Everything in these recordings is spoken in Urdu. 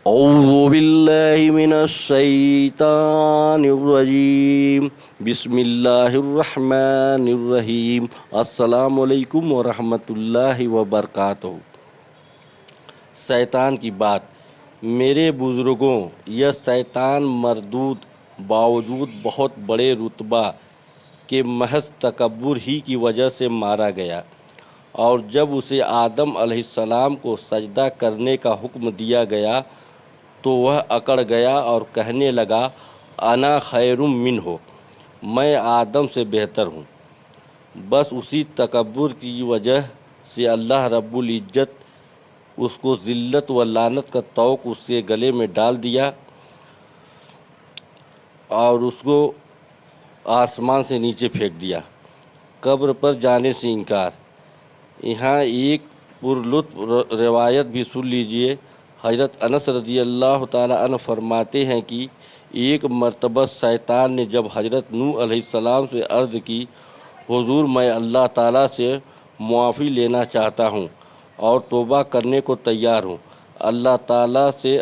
اعوذ باللہ من الشیطان الرجیم بسم اللہ الرحمن الرحیم السلام علیکم ورحمۃ اللہ وبرکاتہ۔ شیطان کی بات۔ میرے بزرگوں، یہ شیطان مردود باوجود بہت بڑے رتبہ کے محض تکبر ہی کی وجہ سے مارا گیا، اور جب اسے آدم علیہ السلام کو سجدہ کرنے کا حکم دیا گیا تو وہ اکڑ گیا اور کہنے لگا انا خیر منہ، میں آدم سے بہتر ہوں۔ بس اسی تکبر کی وجہ سے اللہ رب العزت اس کو ذلت و لعنت کا طوق اس کے گلے میں ڈال دیا اور اس کو آسمان سے نیچے پھینک دیا۔ قبر پر جانے سے انکار۔ یہاں ایک پرلطف روایت بھی سن لیجئے۔ حضرت انس رضی اللہ تعالیٰ عنہ فرماتے ہیں کہ ایک مرتبہ شیطان نے جب حضرت نوح علیہ السلام سے عرض کی حضور میں اللہ تعالیٰ سے معافی لینا چاہتا ہوں اور توبہ کرنے کو تیار ہوں، اللہ تعالیٰ سے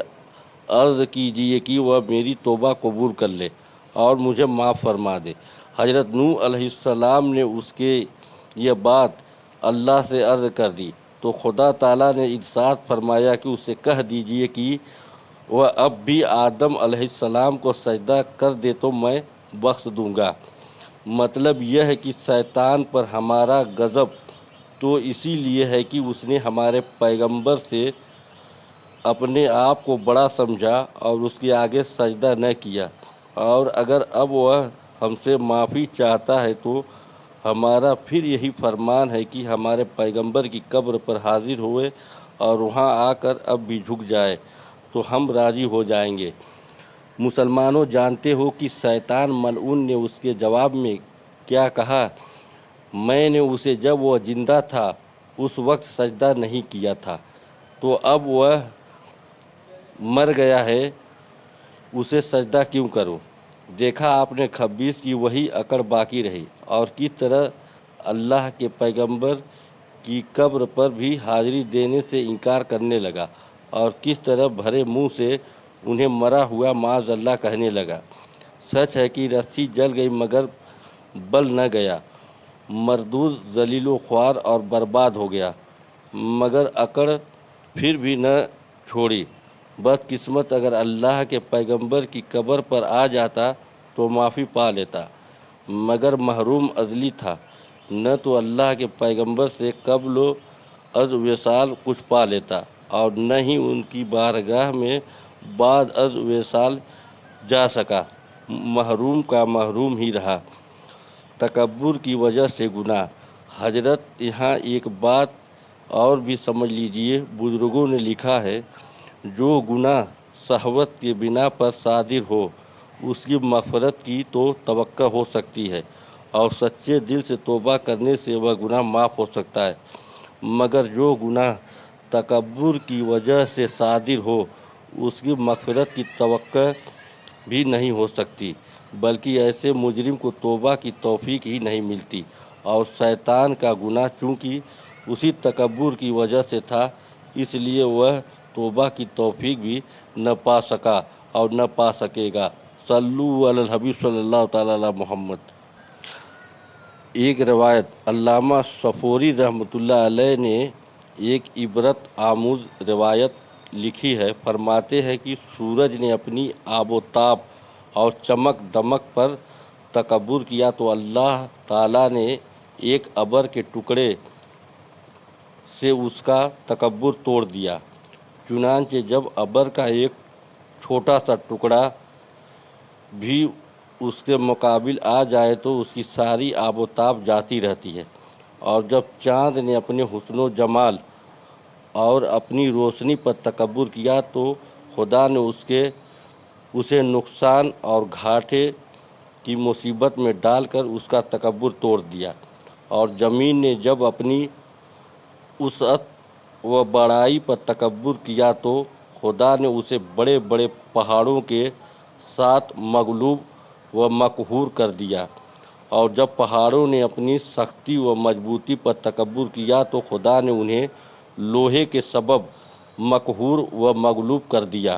عرض کیجئے کہ وہ میری توبہ قبول کر لے اور مجھے معاف فرما دے۔ حضرت نوح علیہ السلام نے اس کے یہ بات اللہ سے عرض کر دی تو خدا تعالیٰ نے ارشاد فرمایا کہ اسے کہہ دیجئے کہ وہ اب بھی آدم علیہ السلام کو سجدہ کر دے تو میں بخش دوں گا۔ مطلب یہ ہے کہ شیطان پر ہمارا غضب تو اسی لیے ہے کہ اس نے ہمارے پیغمبر سے اپنے آپ کو بڑا سمجھا اور اس کے آگے سجدہ نہ کیا، اور اگر اب وہ ہم سے معافی چاہتا ہے تو ہمارا پھر یہی فرمان ہے کہ ہمارے پیغمبر کی قبر پر حاضر ہوئے اور وہاں آ کر اب بھی جھک جائے تو ہم راضی ہو جائیں گے۔ مسلمانوں، جانتے ہو کہ شیطان ملعون نے اس کے جواب میں کیا کہا؟ میں نے اسے جب وہ زندہ تھا اس وقت سجدہ نہیں کیا تھا، تو اب وہ مر گیا ہے اسے سجدہ کیوں کروں؟ دیکھا آپ نے خبیث کی وہی اکڑ باقی رہی، اور کس طرح اللہ کے پیغمبر کی قبر پر بھی حاضری دینے سے انکار کرنے لگا، اور کس طرح بھرے منہ سے انہیں مرا ہوا معاذ اللہ کہنے لگا۔ سچ ہے کہ رسی جل گئی مگر بل نہ گیا، مردود ذلیل و خوار اور برباد ہو گیا، مگر اکڑ پھر بھی نہ چھوڑی۔ بدقسمت اگر اللہ کے پیغمبر کی قبر پر آ جاتا تو معافی پا لیتا، مگر محروم ازلی تھا، نہ تو اللہ کے پیغمبر سے قبل و از وصال کچھ پا لیتا اور نہ ہی ان کی بارگاہ میں بعد از وصال جا سکا، محروم کا محروم ہی رہا۔ تکبر کی وجہ سے گناہ۔ حضرت یہاں ایک بات اور بھی سمجھ لیجئے، بزرگوں نے لکھا ہے جو گناہ شہوت کے بنا پر صادر ہو اس کی مغفرت کی تو توقع ہو سکتی ہے، اور سچے دل سے توبہ کرنے سے وہ گناہ معاف ہو سکتا ہے، مگر جو گناہ تکبر کی وجہ سے صادر ہو اس کی مغفرت کی توقع بھی نہیں ہو سکتی، بلکہ ایسے مجرم کو توبہ کی توفیق ہی نہیں ملتی۔ اور شیطان کا گناہ چونکہ اسی تکبر کی وجہ سے تھا، اس لیے وہ توبہ کی توفیق بھی نہ پا سکا اور نہ پا سکے گا۔ صلو علی الحبیب صلی اللہ تعالی علی محمد۔ ایک روایت علامہ صفوری رحمۃ اللہ علیہ نے ایک عبرت آموز روایت لکھی ہے۔ فرماتے ہیں کہ سورج نے اپنی آب و تاب اور چمک دمک پر تکبر کیا تو اللہ تعالیٰ نے ایک ابر کے ٹکڑے سے اس کا تکبر توڑ دیا۔ چنانچہ جب ابر کا ایک چھوٹا سا ٹکڑا بھی اس کے مقابل آ جائے تو اس کی ساری آب و تاب جاتی رہتی ہے، اور جب چاند نے اپنے حسن و جمال اور اپنی روشنی پر تکبر کیا تو خدا نے اسے نقصان اور گھاٹے کی مصیبت میں ڈال کر اس کا تکبر توڑ دیا، اور زمین نے جب اپنی وسعت و بڑائی پر تکبر کیا تو خدا نے اسے بڑے بڑے پہاڑوں کے ساتھ مغلوب و مقہور کر دیا، اور جب پہاڑوں نے اپنی سختی و مضبوطی پر تکبر کیا تو خدا نے انہیں لوہے کے سبب مقہور و مغلوب کر دیا۔